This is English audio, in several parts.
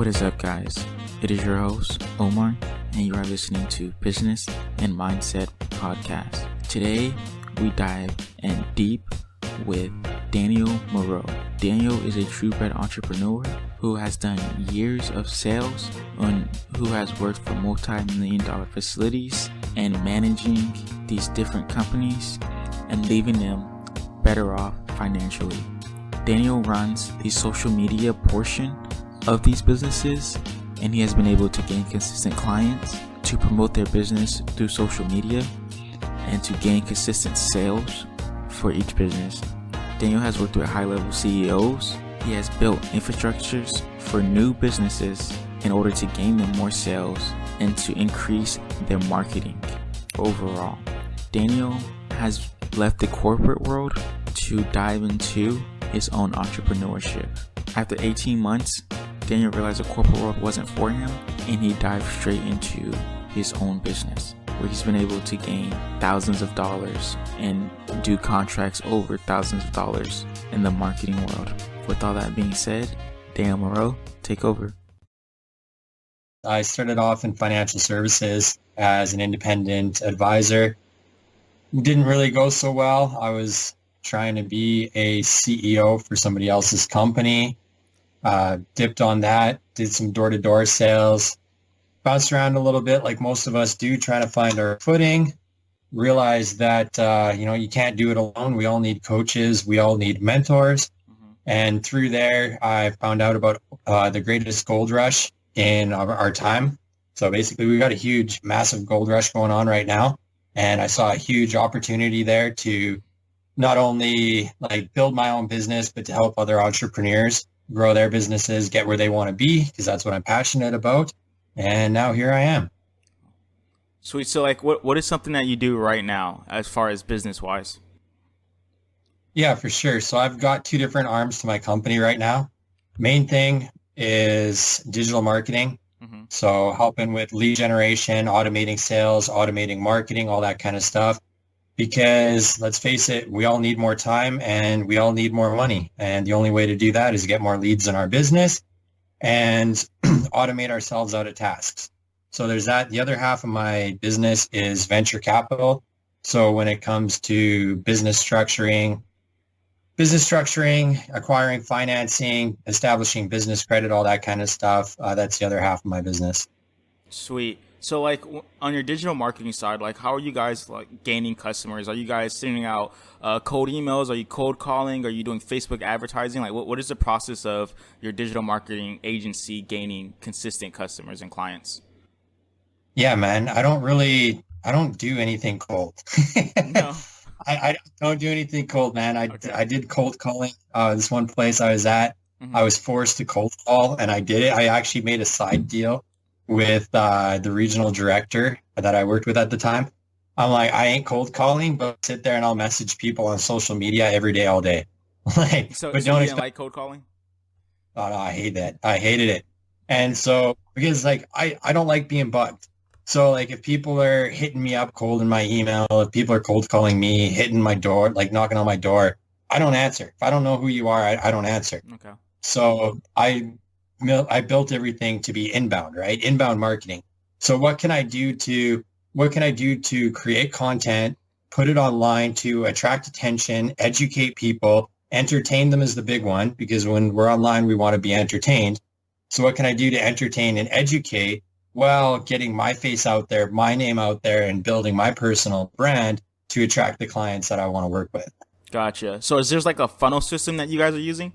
What is up, guys? It is your host, Omar, and you are listening to Business and Mindset Podcast. Today, we dive in deep with Daniel Morrow. Daniel is a true-bred entrepreneur who has done years of sales and who has worked for multi-million-dollar facilities and managing these different companies and leaving them better off financially. Daniel runs the social media portion of these businesses, and he has been able to gain consistent clients to promote their business through social media and to gain consistent sales for each business. Daniel has worked with high-level CEOs. He has built infrastructures for new businesses in order to gain them more sales and to increase their marketing overall. Daniel has left the corporate world to dive into his own entrepreneurship. After 18 months, Daniel realized the corporate world wasn't for him, and he dived straight into his own business, where he's been able to gain thousands of dollars and do contracts over thousands of dollars in the marketing world. With all that being said, Daniel Morrow, take over. I started off in financial services as an independent advisor. It didn't really go so well. I was trying to be a CEO for somebody else's company. Dipped on that, did some door-to-door sales, bounced around a little bit like most of us do, trying to find our footing. Realized that, you can't do it alone. We all need coaches. We all need mentors. And through there, I found out about the greatest gold rush in our time. So basically, we've got a huge, massive gold rush going on right now. And I saw a huge opportunity there to not only build my own business, but to help other entrepreneurs grow their businesses, get where they want to be, because that's what I'm passionate about. And now here I am. Sweet. So what is something that you do right now as far as business wise? Yeah, for sure. So I've got two different arms to my company right now. Main thing is digital marketing. So helping with lead generation, automating sales, automating marketing, all that kind of stuff. Because let's face it, we all need more time and we all need more money. And the only way to do that is get more leads in our business and automate ourselves out of tasks. So there's that. The other half of my business is venture capital. So when it comes to business structuring, acquiring financing, establishing business credit, all that kind of stuff, that's the other half of my business. Sweet. So on your digital marketing side, how are you guys gaining customers? Are you guys sending out cold emails? Are you cold calling? Are you doing Facebook advertising? What is the process of your digital marketing agency gaining consistent customers and clients? Yeah, man, I don't do anything cold. No. I don't do anything cold, man. I did cold calling. This one place I was at, I was forced to cold call, and I did it. I actually made a side deal with the regional director that I worked with at the time. I'm like, I ain't cold calling, but I'll sit there and I'll message people on social media every day, all day. So you didn't like cold calling? Oh, no, I hate that. I hated it. And so, because I don't like being bugged. So if people are hitting me up cold in my email, if people are cold calling me, hitting my door, knocking on my door, I don't answer. If I don't know who you are, I don't answer. Okay. So I built everything to be inbound, right? Inbound marketing. So what can I do to create content, put it online to attract attention, educate people, entertain them is the big one, because when we're online, we want to be entertained. So what can I do to entertain and educate while getting my face out there, my name out there, and building my personal brand to attract the clients that I want to work with? Gotcha. So is there a funnel system that you guys are using?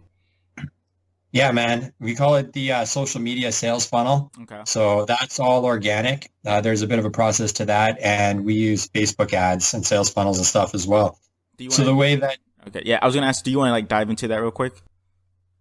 Yeah, man. We call it the social media sales funnel. Okay. So that's all organic. There's a bit of a process to that. And we use Facebook ads and sales funnels and stuff as well. The way that... Okay. Yeah, I was going to ask, do you want to dive into that real quick?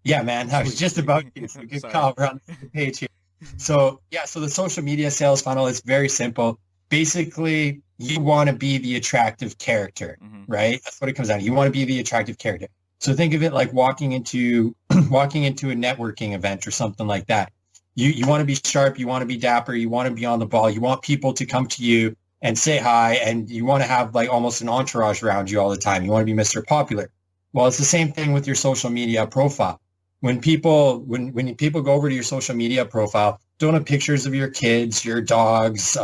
Yeah, man. I was just about to. So good call. We're on the page here. So the social media sales funnel is very simple. Basically, you want to be the attractive character, right? That's what it comes down to. You want to be the attractive character. So think of it like walking into a networking event or something like that. You want to be sharp, you want to be dapper, you want to be on the ball, you want people to come to you and say hi, and you want to have almost an entourage around you all the time. You want to be Mr. Popular. Well, it's the same thing with your social media profile. when people go over to your social media profile, don't have pictures of your kids, your dogs,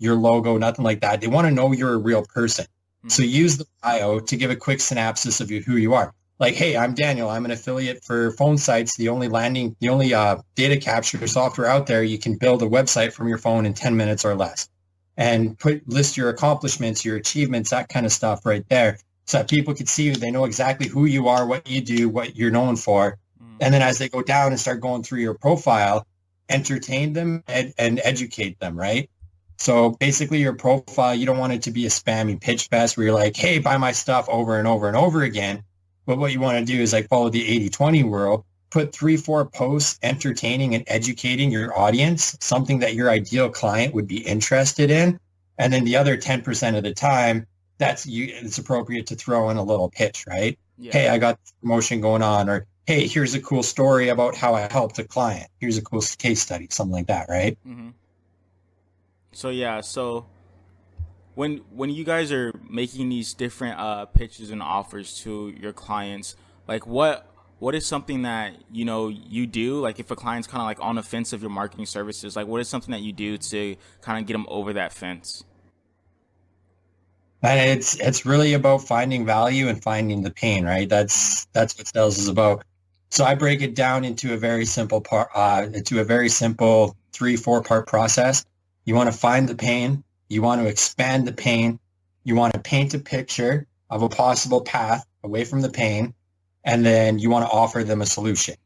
your logo, nothing like that. They want to know you're a real person. So use the bio to give a quick synopsis of who you are. Like, hey, I'm Daniel. I'm an affiliate for Phone Sites, the only data capture software out there. You can build a website from your phone in 10 minutes or less, and list your accomplishments, your achievements, that kind of stuff right there, so that people can see you. They know exactly who you are, what you do, what you're known for. And then as they go down and start going through your profile, entertain them and educate them, right? So basically your profile, you don't want it to be a spammy pitch fest where you're like, hey, buy my stuff over and over and over again. But what you want to do is like follow the 80-20 rule, put 3-4 posts entertaining and educating your audience, something that your ideal client would be interested in. And then the other 10% of the time, it's appropriate to throw in a little pitch, right? Yeah. Hey, I got this promotion going on, or hey, here's a cool story about how I helped a client. Here's a cool case study, something like that, right? Mm-hmm. So when you guys are making these different pitches and offers to your clients, like what is something that you do? Like if a client's kind of like on the fence of your marketing services, like what is something that you do to kind of get them over that fence? And it's really about finding value and finding the pain, right? That's what sales is about. So I break it down into a very simple 3-4 part process. You want to find the pain. You want to expand the pain. You want to paint a picture of a possible path away from the pain. And then you want to offer them a solution,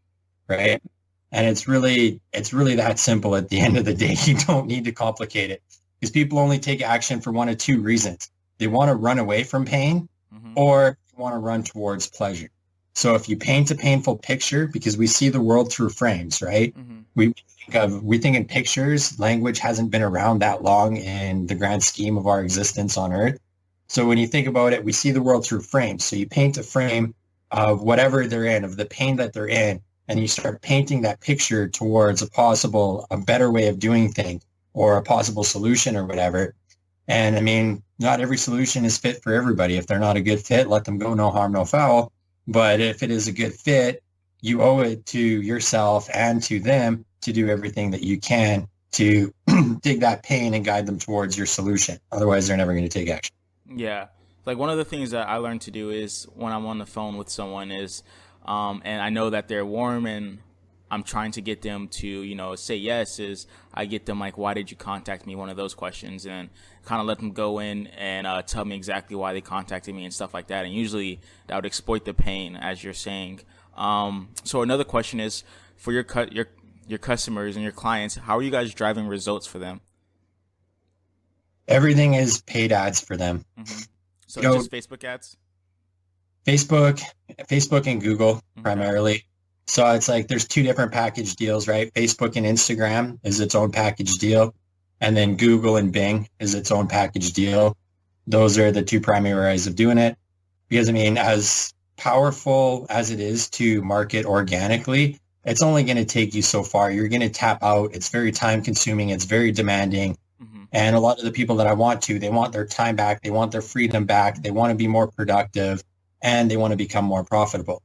right? And it's really that simple at the end of the day. You don't need to complicate it, because people only take action for one of two reasons. They want to run away from pain, or they want to run towards pleasure. So if you paint a painful picture, because we see the world through frames, right? We think in pictures. Language hasn't been around that long in the grand scheme of our existence on Earth. So when you think about it, we see the world through frames. So you paint a frame of whatever they're in, of the pain that they're in, and you start painting that picture towards a better way of doing things, or a possible solution or whatever. And I mean, not every solution is fit for everybody. If they're not a good fit, let them go, no harm, no foul. But if it is a good fit, you owe it to yourself and to them to do everything that you can to dig that pain and guide them towards your solution. Otherwise, they're never going to take action. Yeah. Like one of the things that I learned to do is when I'm on the phone with someone is, and I know that they're warm and I'm trying to get them to, say yes, is I get them like, why did you contact me? One of those questions, and kind of let them go in and tell me exactly why they contacted me and stuff like that. And usually that would exploit the pain, as you're saying. So another question is for your customers and your clients, how are you guys driving results for them? Everything is paid ads for them. So just Facebook ads? Facebook and Google primarily. So it's like there's two different package deals, right? Facebook and Instagram is its own package deal. And then Google and Bing is its own package deal. Those are the two primary ways of doing it. Because, I mean, as powerful as it is to market organically, it's only going to take you so far. You're going to tap out. It's very time consuming. It's very demanding. And a lot of the people that I want they want their time back. They want their freedom back. They want to be more productive, and they want to become more profitable.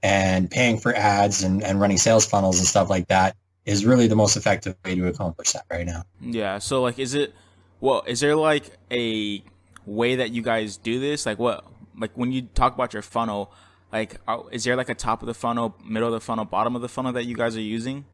And paying for ads and running sales funnels and stuff like that is really the most effective way to accomplish that right now. Yeah. So like, is there like a way that you guys do this? Like when you talk about your funnel, like, is there like a top of the funnel, middle of the funnel, bottom of the funnel that you guys are using?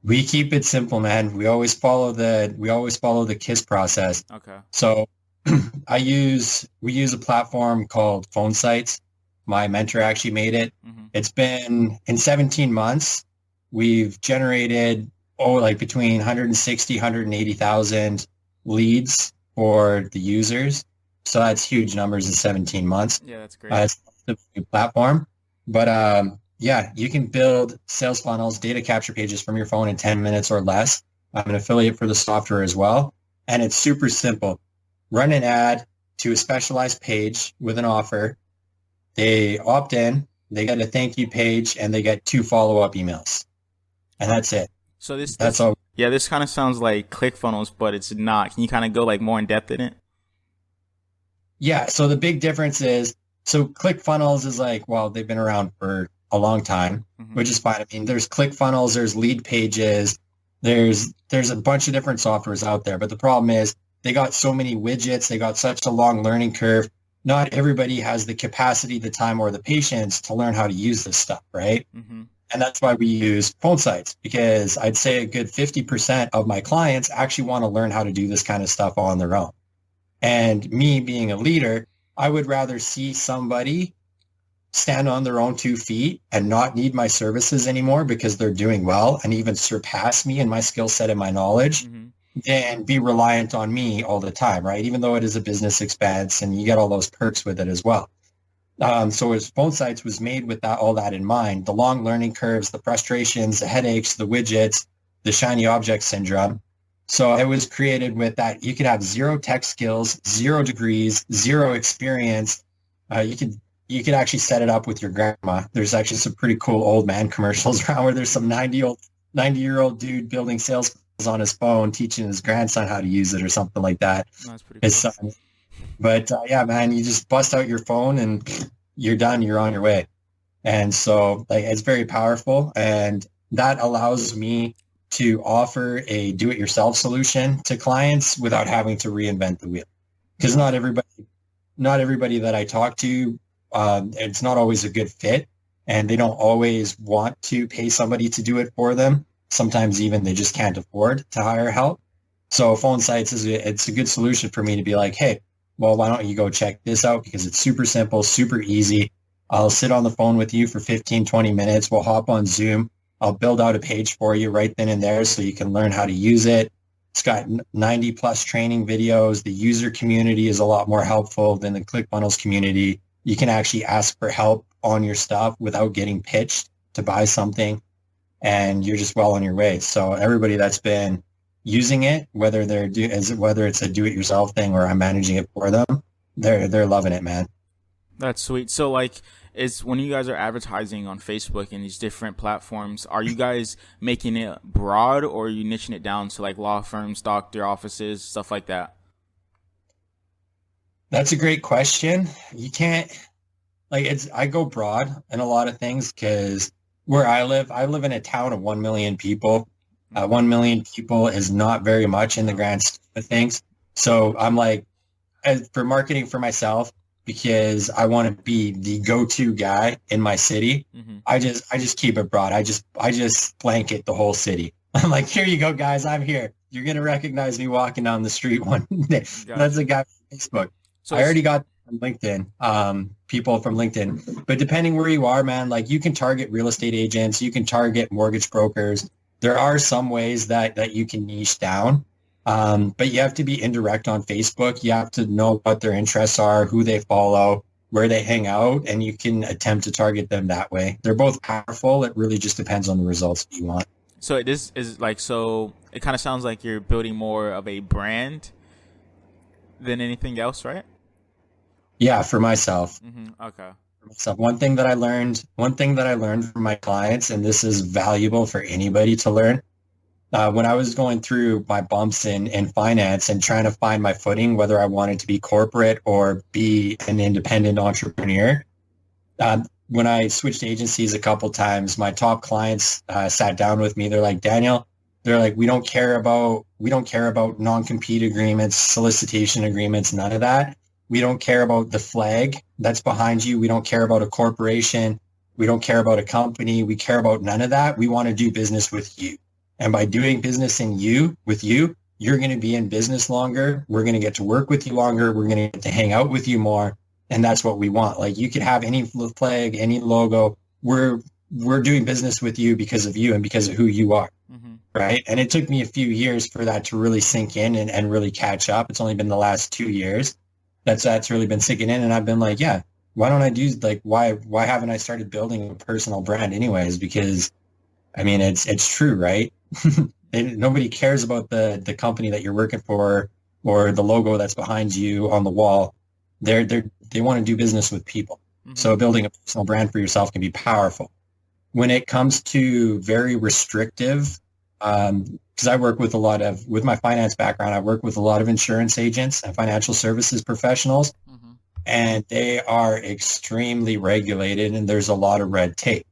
We keep it simple, man. We always follow the KISS process. Okay. So we use a platform called Phone Sites. My mentor actually made it. It's been in 17 months. We've generated between 160, 180,000 leads for the users. So that's huge numbers in 17 months. Yeah, that's great. It's a new platform. But yeah, you can build sales funnels, data capture pages from your phone in 10 minutes or less. I'm an affiliate for the software as well. And it's super simple. Run an ad to a specialized page with an offer. They opt in, they get a thank you page, and they get 2 follow-up emails. And that's it. So that's all. Yeah, this kind of sounds like ClickFunnels, but it's not. Can you kind of go like more in depth in it? Yeah, so the big difference is, so ClickFunnels is like, well, they've been around for a long time, Mm-hmm. which is fine. I mean, there's ClickFunnels, there's Lead Pages, there's a bunch of different softwares out there. But the problem is they got so many widgets, they got such a long learning curve. Not everybody has the capacity, the time, or the patience to learn how to use this stuff, right? Mm-hmm. And that's why we use phone sites, because I'd say a good 50% of my clients actually want to learn how to do this kind of stuff on their own. And me being a leader, I would rather see somebody stand on their own 2 feet and not need my services anymore because they're doing well and even surpass me in my skill set and my knowledge Mm-hmm. than be reliant on me all the time, right? Even though it is a business expense and you get all those perks with it as well. So as phone sites was made with all that in mind, the long learning curves, the frustrations, the headaches, the widgets, the shiny object syndrome. So it was created with that. You could have zero tech skills, 0 degrees, 0 experience. You could actually set it up with your grandma. There's actually some pretty cool old man commercials around where there's some 90-year-old dude building sales on his phone, teaching his grandson how to use it or something like that. That's pretty His cool. son. But yeah, man, you just bust out your phone and you're done. You're on your way. And so like, it's very powerful. And that allows me to offer a do-it-yourself solution to clients without having to reinvent the wheel. Because not everybody that I talk to, it's not always a good fit. And they don't always want to pay somebody to do it for them. Sometimes even they just can't afford to hire help. So phone sites it's a good solution for me to be like, hey, well, why don't you go check this out? Because it's super simple, super easy. I'll sit on the phone with you for 15, 20 minutes. We'll hop on Zoom. I'll build out a page for you right then and there so you can learn how to use it. It's got 90 plus training videos. The user community is a lot more helpful than the ClickFunnels community. You can actually ask for help on your stuff without getting pitched to buy something, and you're just well on your way. So everybody that's been using it, whether it's a do-it-yourself thing or I'm managing it for them, they're loving it, man. That's sweet. So like, is when you guys are advertising on Facebook and these different platforms, are you guys making it broad or are you niching it down to like law firms, doctor offices, stuff like that? That's a great question. You can't I go broad in a lot of things because where I live in a town of 1 million people. 1 million people is not very much in the grand scheme of things. So I'm like, for marketing for myself, because I want to be the go-to guy in my city, Mm-hmm. I just keep it broad. I just blanket the whole city. I'm like, here you go, guys. I'm here. You're going to recognize me walking down the street one day. Gotcha. That's a guy from Facebook. So I already got from LinkedIn, people from LinkedIn. But depending where you are, man, like you can target real estate agents, you can target mortgage brokers. There are some ways that you can niche down, but you have to be indirect on Facebook. You have to know what their interests are, who they follow, where they hang out, and you can attempt to target them that way. They're both powerful. It really just depends on the results you want. So this is like, so it kind of sounds like you're building more of a brand than anything else, right? Yeah, for myself. Mm-hmm. Okay. So one thing that I learned from my clients, and this is valuable for anybody to learn, when I was going through my bumps in finance and trying to find my footing, whether I wanted to be corporate or be an independent entrepreneur, when I switched agencies a couple times, my top clients sat down with me. They're like, Daniel, we don't care about non-compete agreements, solicitation agreements, none of that. We don't care about the flag that's behind you. We don't care about a corporation. We don't care about a company. We care about none of that. We want to do business with you. And by doing business with you, you're going to be in business longer. We're going to get to work with you longer. We're going to get to hang out with you more. And that's what we want. Like you could have any flag, any logo. We're doing business with you because of you and because of who you are. Mm-hmm. Right. And it took me a few years for that to really sink in and really catch up. It's only been the last 2 years. That's really been sinking in, and I've been like, yeah, why don't I do why haven't I started building a personal brand anyways? Because I mean, it's true, right? Nobody cares about the company that you're working for or the logo that's behind you on the wall. They want to do business with people. Mm-hmm. So building a personal brand for yourself can be powerful. When it comes to very restrictive, because I work with with my finance background, I work with a lot of insurance agents and financial services professionals, mm-hmm. and they are extremely regulated and there's a lot of red tape.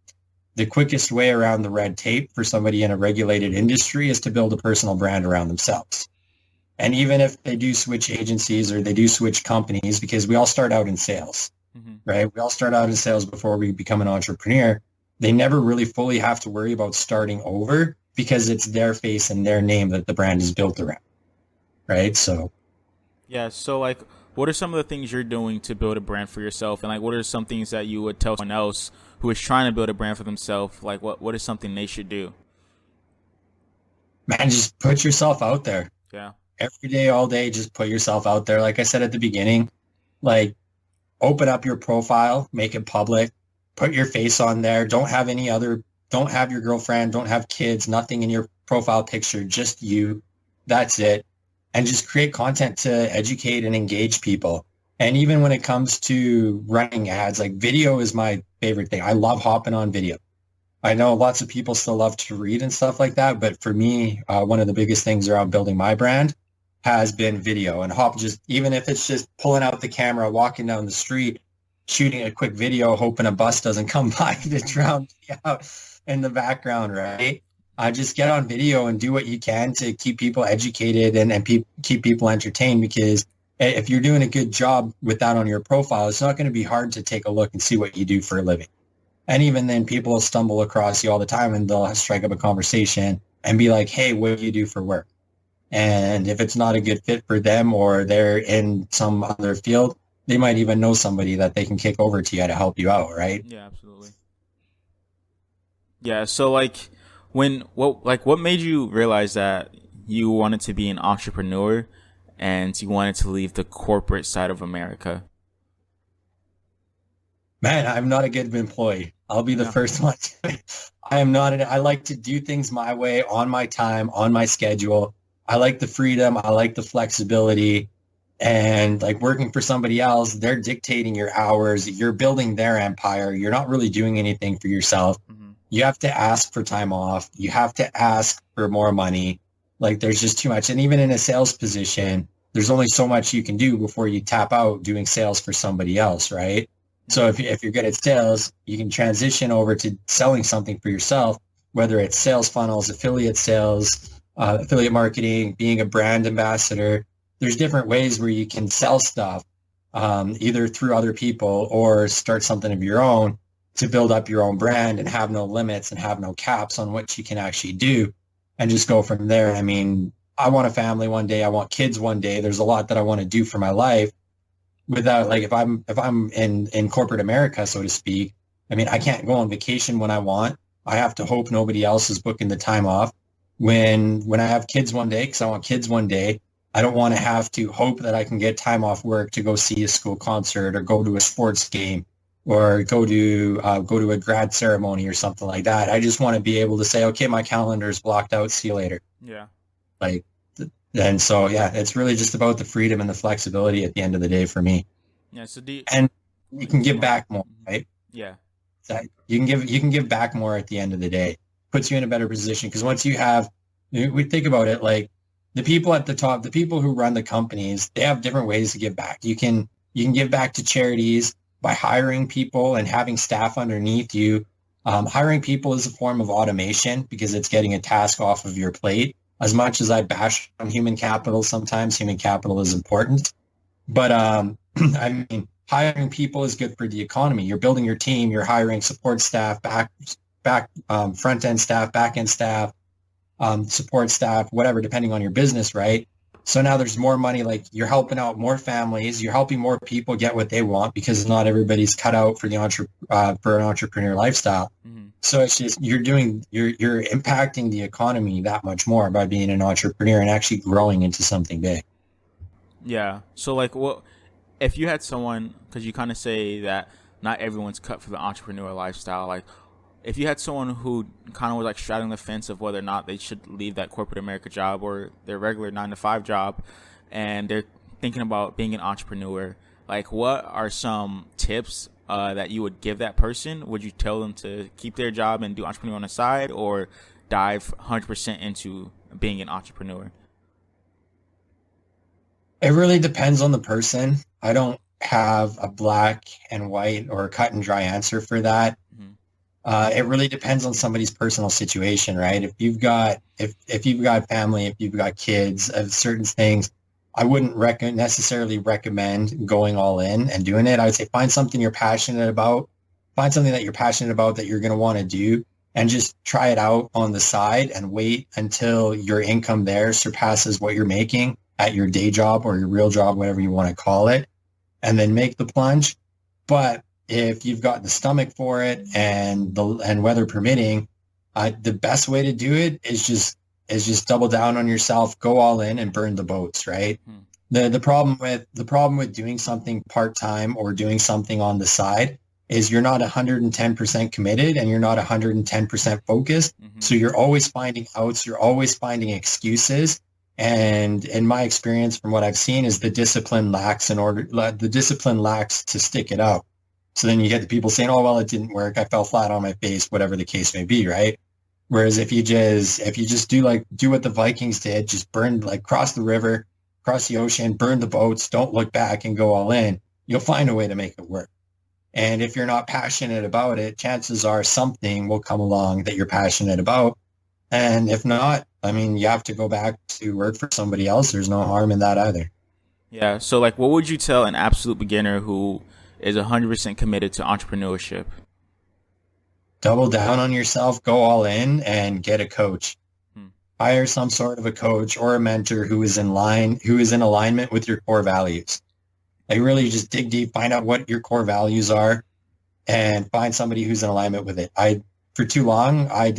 the quickest way around the red tape for somebody in a regulated industry is to build a personal brand around themselves. And even if they do switch agencies or they do switch companies, because we all start out in sales, right? We all start out in sales before we become an entrepreneur. They never really fully have to worry about starting over because it's their face and their name that the brand is built around, right? So Yeah. So like, what are some of the things you're doing to build a brand for yourself, and like, what are some things that you would tell someone else who is trying to build a brand for themselves? Like, what is something they should do? man, just put yourself out there Yeah. every day, all day. Just put yourself out there. Like I said at the beginning, like open up your profile, make it public, put your face on there. Don't have your girlfriend, don't have kids, nothing in your profile picture, just you. That's it. And just create content to educate and engage people. And even when it comes to running ads, like video is my favorite thing. I love hopping on video. I know lots of people still love to read and stuff like that, but for me, one of the biggest things around building my brand has been video. And hop just, even if it's just pulling out the camera, walking down the street, shooting a quick video, hoping a bus doesn't come by to drown me out in the background, right? Just get on video and do what you can to keep people educated and keep people entertained, because if you're doing a good job with that on your profile, it's not going to be hard to take a look and see what you do for a living. And even then, people will stumble across you all the time and they'll strike up a conversation and be like, hey, what do you do for work? And if it's not a good fit for them or they're in some other field, they might even know somebody that they can kick over to you to help you out, right? Yeah, absolutely. Yeah. So like, what made you realize that you wanted to be an entrepreneur and you wanted to leave the corporate side of America? Man, I'm not a good employee. I'll be the Yeah. first one. I am not. I like to do things my way, on my time, on my schedule. I like the freedom. I like the flexibility. And like working for somebody else, they're dictating your hours. You're building their empire. You're not really doing anything for yourself. Mm-hmm. You have to ask for time off. You have to ask for more money. Like there's just too much. And even in a sales position, there's only so much you can do before you tap out doing sales for somebody else, right? So if you're good at sales, you can transition over to selling something for yourself, whether it's sales funnels, affiliate sales, affiliate marketing, being a brand ambassador. There's different ways where you can sell stuff, either through other people or start something of your own to build up your own brand and have no limits and have no caps on what you can actually do and just go from there. I mean, I want a family one day. I want kids one day. There's a lot that I want to do for my life without, like, if I'm in corporate America, so to speak. I mean, I can't go on vacation when I want. I have to hope nobody else is booking the time off. When I have kids one day, because I want kids one day, I don't want to have to hope that I can get time off work to go see a school concert or go to a sports game or go to a grad ceremony or something like that. I just want to be able to say, okay, my calendar is blocked out. See you later. Yeah. Like, and so, yeah, it's really just about the freedom and the flexibility at the end of the day for me. Yeah. So do you, And you can give back more, right? yeah. You can give back more at the end of the day. Puts you in a better position because once you have, we think about it, like the people at the top, the people who run the companies, they have different ways to give back. You can give back to charities by hiring people and having staff underneath you. Hiring people is a form of automation because it's getting a task off of your plate. As much as I bash on human capital, sometimes human capital is important. But I mean, hiring people is good for the economy. You're building your team. You're hiring support staff, front end staff, back end staff, support staff, whatever, depending on your business, right? So now there's more money. Like you're helping out more families. You're helping more people get what they want because not everybody's cut out for for an entrepreneur lifestyle. Mm-hmm. So it's just you're impacting the economy that much more by being an entrepreneur and actually growing into something big. Yeah. So like, what if you had someone? Because you kind of say that not everyone's cut for the entrepreneur lifestyle. Like, if you had someone who kind of was like straddling the fence of whether or not they should leave that corporate America job or their regular 9 to 5 job, and they're thinking about being an entrepreneur, like, what are some tips that you would give that person? Would you tell them to keep their job and do entrepreneur on the side, or dive 100% into being an entrepreneur? It really depends on the person. I don't have a black and white or a cut and dry answer for that. Mm-hmm. It really depends on somebody's personal situation, right? If you've got family, if you've got kids, of certain things, I wouldn't necessarily recommend going all in and doing it. I would say find something you're passionate about, find something that you're passionate about that you're going to want to do, and just try it out on the side and wait until your income there surpasses what you're making at your day job or your real job, whatever you want to call it, and then make the plunge. But if you've got the stomach for it and weather permitting, the best way to do it is just double down on yourself, go all in, and burn the boats. Right. The problem with doing something part time or doing something on the side is you're not 110% committed and you're not 110% focused. So you're always finding outs, you're always finding excuses. And in my experience, from what I've seen, is the discipline lacks to stick it out. So then you get the people saying, "Oh, well, it didn't work. I fell flat on my face," whatever the case may be, right? Whereas if you just do what the Vikings did, just burn, like, cross the river, cross the ocean, burn the boats, don't look back, and go all in, you'll find a way to make it work. And if you're not passionate about it, chances are something will come along that you're passionate about. And if not, I mean, you have to go back to work for somebody else. There's no harm in that either. Yeah. So, like, what would you tell an absolute beginner who is 100% committed to entrepreneurship? Double down on yourself, go all in, and get a coach. Hire some sort of a coach or a mentor who is in alignment with your core values. Like, really just dig deep, find out what your core values are, and find somebody who's in alignment with it. For too long, I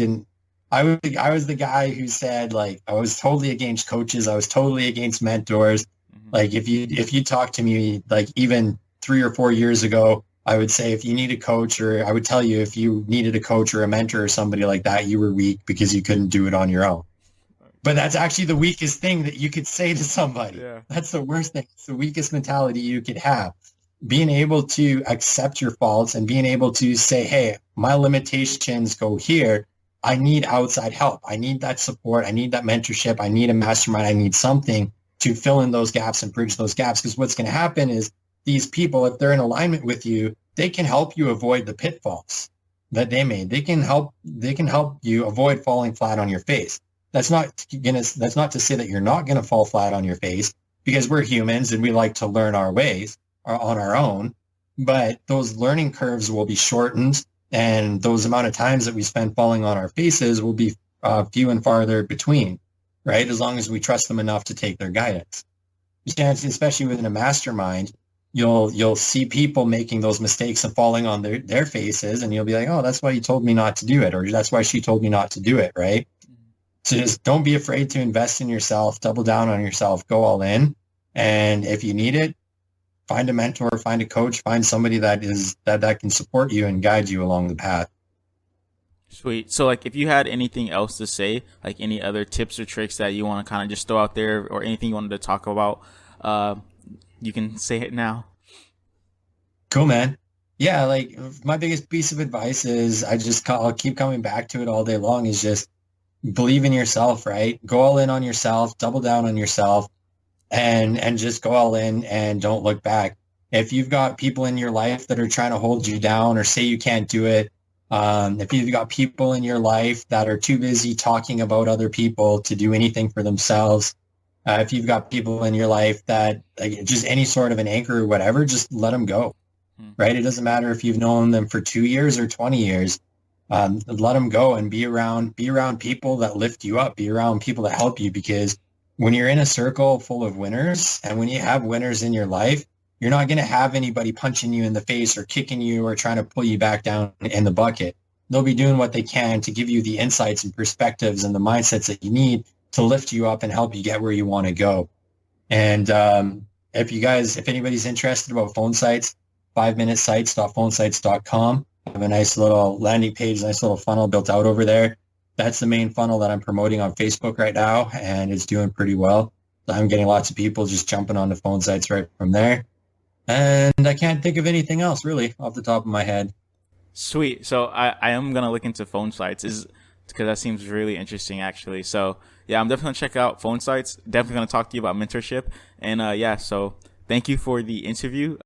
was the guy who said, like, I was totally against coaches. I was totally against mentors. Like, if you talk to me, like, even 3 or 4 years ago, I would say, if you need a coach, or I would tell you, if you needed a coach or a mentor or somebody like that, you were weak because you couldn't do it on your own. But that's actually the weakest thing that you could say to somebody. Yeah. That's the worst thing. It's the weakest mentality you could have. Being able to accept your faults and being able to say, "Hey, my limitations go here. I need outside help. I need that support. I need that mentorship. I need a mastermind. I need something to fill in those gaps and bridge those gaps." Because what's going to happen is, these people, if they're in alignment with you, they can help you avoid the pitfalls that they made. They can help you avoid falling flat on your face. That's not to say that you're not going to fall flat on your face, because we're humans and we like to learn our ways on our own. But those learning curves will be shortened, and those amount of times that we spend falling on our faces will be few and farther between, right? As long as we trust them enough to take their guidance. Especially within a mastermind, you'll see people making those mistakes and falling on their faces, and you'll be like, "Oh, that's why you told me not to do it," or "That's why she told me not to do it," right? So just don't be afraid to invest in yourself, double down on yourself, go all in. And if you need it, find a mentor, find a coach, find somebody that can support you and guide you along the path. Sweet. So, like, if you had anything else to say, like any other tips or tricks that you want to kind of just throw out there, or anything you wanted to talk about, you can say it now. Cool, man. Yeah, like, my biggest piece of advice is, I'll keep coming back to it all day long, is just believe in yourself, right? Go all in on yourself, double down on yourself, and just go all in and don't look back. If you've got people in your life that are trying to hold you down or say you can't do it, if you've got people in your life that are too busy talking about other people to do anything for themselves, if you've got people in your life that, like, just any sort of an anchor or whatever, just let them go, right? It doesn't matter if you've known them for 2 years or 20 years. Let them go and be around people that lift you up, be around people that help you, because when you're in a circle full of winners, and when you have winners in your life, you're not going to have anybody punching you in the face or kicking you or trying to pull you back down in the bucket. They'll be doing what they can to give you the insights and perspectives and the mindsets that you need to lift you up and help you get where you want to go. And if anybody's interested about phone sites, 5minutesites.phonesites.com. I have a nice little landing page, nice little funnel built out over there. That's the main funnel that I'm promoting on Facebook right now, and it's doing pretty well. I'm getting lots of people just jumping on the phone sites right from there. And I can't think of anything else really off the top of my head. Sweet. So I am going to look into phone sites, because that seems really interesting, actually. So yeah, I'm definitely going to check out phone sites. Definitely going to talk to you about mentorship. And yeah, so thank you for the interview.